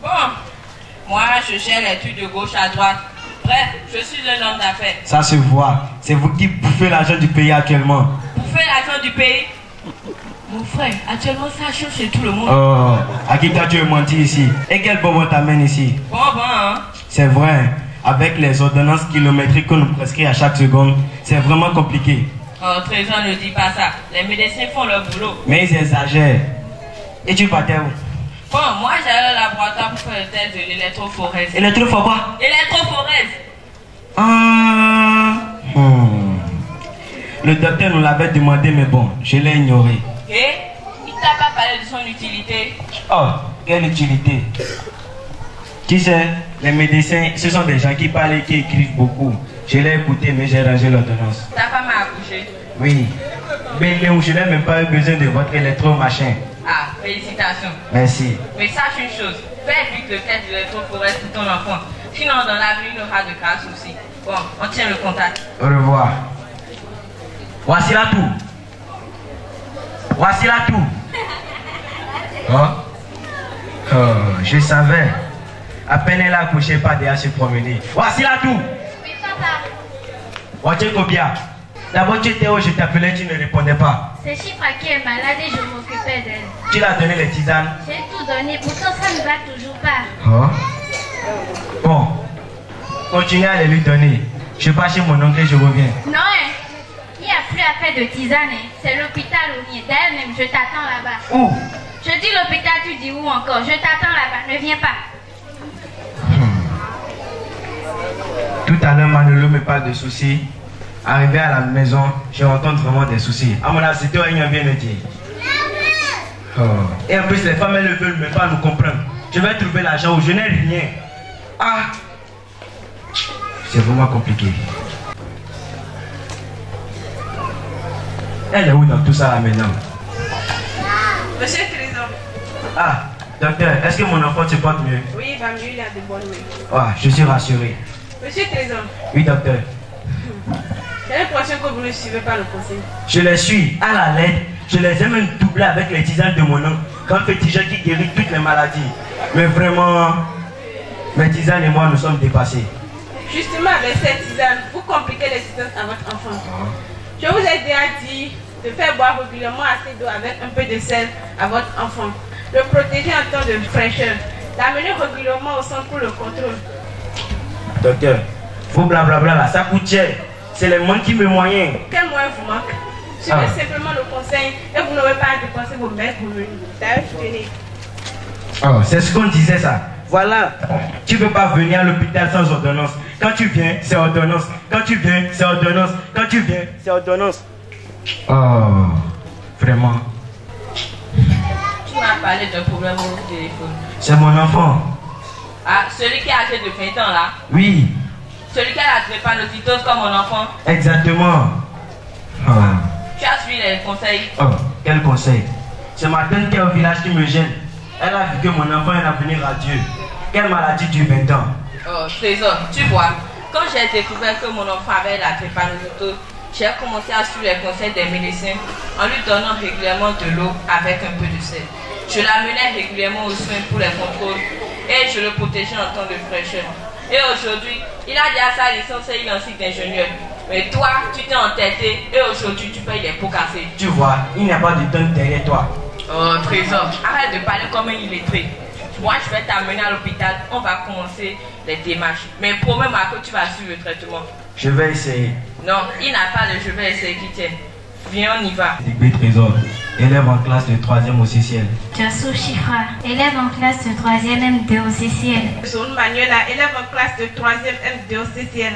Bon, moi, je gère les trucs de gauche à droite. Bref, je suis un homme d'affaires. Ça se voit. C'est vous qui bouffez l'argent du pays actuellement. Bouffer l'argent du pays? Mon frère, actuellement, ça change chez tout le monde. Oh, à qui toi tu es menti ici? Et quel bonbon t'amène ici? Bon, hein? C'est vrai. Avec les ordonnances kilométriques qu'on nous prescrit à chaque seconde, c'est vraiment compliqué. Oh, Trésor, ne dis pas ça. Les médecins font leur boulot. Mais ils exagèrent. Et tu partais où? Bon, moi, j'allais au laboratoire pour faire le test de l'électrophorèse. Électrophore quoi? Électrophorèse. Le docteur nous l'avait demandé, mais bon, je l'ai ignoré. Et il t'a pas parlé de son utilité? Oh, quelle utilité? Tu sais, les médecins, ce sont des gens qui parlent et qui écrivent beaucoup. Je l'ai écouté, mais j'ai rangé l'ordonnance. Ta femme a accouché? Oui. Mais je n'ai même pas eu besoin de votre électro-machin. Ah, félicitations. Merci. Mais sache une chose, fais vite le test de l'électrophorèse pour ton enfant. Sinon, dans l'avenir, il aura de graves soucis. Bon, on tient le contact. Au revoir. Voici la tour. Voici la tour. Oh, je savais. À peine elle a accouché, pas déjà se promener. Voici la tour. Oui, papa. Voici Kobia. D'abord, tu étais où je t'appelais, tu ne répondais pas. C'est Chifra qui est malade et je m'occupais d'elle. Tu l'as donné les tisanes? J'ai tout donné, pourtant ça ne va toujours pas. Oh. Bon. Continue à les lui donner. Je pars chez mon oncle et je reviens. Non, hein. Il n'y a plus à faire de tisane. Hein. C'est l'hôpital au nid. D'ailleurs même, je t'attends là-bas. Où? Je dis l'hôpital, tu dis où encore? Je t'attends là-bas, ne viens pas. Tout à l'heure, Manolo me parle de soucis. Arrivé à la maison, je rencontre vraiment des soucis. À mon avis, c'est toi qui vient de dire. Oh. Et en plus, les femmes, elles ne veulent même pas nous comprendre. Je vais trouver l'argent où je n'ai rien. Ah! C'est vraiment compliqué. Elle est où dans tout ça là maintenant? Monsieur Trésor. Ah, docteur, est-ce que mon enfant se porte mieux? Oui, il va mieux, il a de bonnes mains. Ah, je suis rassuré. Monsieur Trésor, Oui, docteur. j'ai l'impression que vous ne suivez pas le conseil. Je les suis à la lettre. Je les ai même doublés avec les tisanes de mon oncle. Grand féticheur qui guérit toutes les maladies. Mais vraiment, mes tisanes et moi, nous sommes dépassés. Justement, avec cette tisane, vous compliquez les tisanes à votre enfant. Je vous ai déjà dit de faire boire régulièrement assez d'eau avec un peu de sel à votre enfant. Le protéger en temps de fraîcheur. L'amener régulièrement au centre pour le contrôle. Docteur, vos blablabla là, ça coûte cher. C'est les moyens qui me moyens. Quel moyen vous manque? Suivez simplement le conseil et vous n'aurez pas à dépenser vos maîtres revenus. D'ailleurs, tenez. Oh, c'est ce qu'on disait ça. Voilà. Tu ne peux pas venir à l'hôpital sans ordonnance. Quand tu viens, c'est ordonnance. Quand tu viens, c'est ordonnance. Quand tu viens, c'est ordonnance. Oh, vraiment. Tu m'as parlé d'un problème au téléphone. C'est mon enfant. Ah, celui qui est âgé de 20 ans là? Oui, Celui qui a la drépanocytose comme mon enfant? exactement. Oh. Tu as suivi les conseils? Oh, quel conseil. C'est ma tante qui est au village qui me gêne. Elle a vu que mon enfant est un avenir radieux. Quelle maladie dure 20 ans? Oh, Trésor, tu vois, quand j'ai découvert que mon enfant avait la drépanocytose, j'ai commencé à suivre les conseils des médecins en lui donnant régulièrement de l'eau avec un peu de sel. Je l'amenais régulièrement aux soins pour les contrôles et je le protégeais en temps de fraîcheur. Et aujourd'hui, il a déjà sa licence et il est en cycle d'ingénieur. Mais toi, tu t'es entêté et aujourd'hui, tu payes les pots cassés. Tu vois, il n'y a pas de tonne derrière toi. Oh, Trésor, arrête de parler comme un illettré. Moi, je vais t'amener à l'hôpital, on va commencer les démarches. Mais promets-moi que tu vas suivre le traitement. Je vais essayer. Non, il n'a pas de je vais essayer qui tienne. Viens, on y va. Digby Trésor, élève en classe de 3e au CCL. Jassou Chifra, élève en classe de 3e MD au CCL. Son Manuela, élève en classe de 3e MD au CCL.